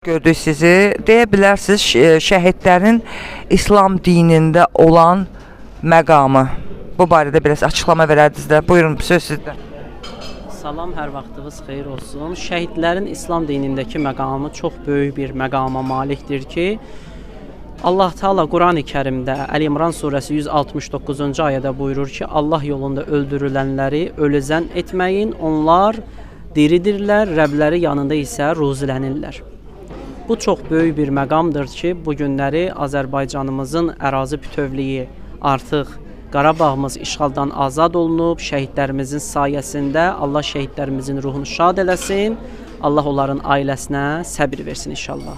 Gördük sizi. Deyə bilərsiniz şəhidlərin İslam dinində olan məqamı. Bu barədə biraz açıqlama verərdiniz də. Buyurun, söz sizdə. Salam, hər vaxtınız xeyir olsun. Şəhidlərin İslam dinindəki məqamı çox böyük bir məqama malikdir ki, Allah Teala Qurani Kərimdə Əli İmran surəsi 169-cu ayədə buyurur ki, Allah yolunda öldürülənləri ölüzən etməyin, onlar diridirlər, Rəbləri yanında isə ruzilənirlər. Bu çox böyük bir məqamdır ki, bu günləri Azərbaycanımızın ərazi bütövlüyü artıq Qarabağımız işğaldan azad olunub, şəhidlərimizin sayəsində Allah şəhidlərimizin ruhunu şad eləsin, Allah onların ailəsinə səbir versin inşallah.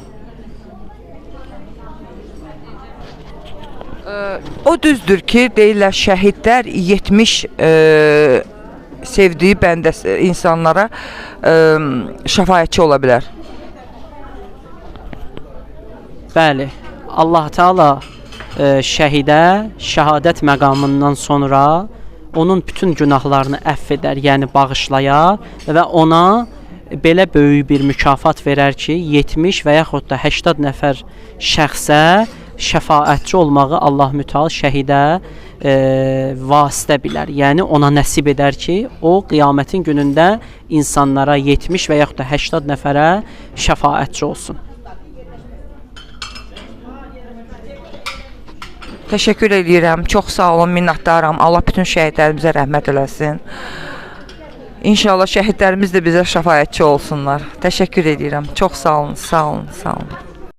O düzdür ki, deyirlər şəhidlər 70 sevdiyi bəndə insanlara şəfaətçi ola bilər. Bəli, Allah Teala şəhidə şəhadət məqamından sonra onun bütün günahlarını əfv edər, yəni bağışlayar və ona belə böyük bir mükafat verər ki, 70 və yaxud da 80 nəfər şəxsə şəfaətçi olmağı Allah Müteal şəhidə vasitə bilər. Yəni ona nəsib edər ki, o qiyamətin günündə insanlara 70 və yaxud da 80 nəfərə şəfaətçi olsun. Təşəkkür edirəm. Çox sağ olun, minnətdaram. Allah bütün şəhidlərimizə rəhmət eləsin. İnşallah şəhidlərimiz də bizə şəfaətçi olsunlar. Təşəkkür edirəm. Çox sağ olun, sağ olun, sağ olun.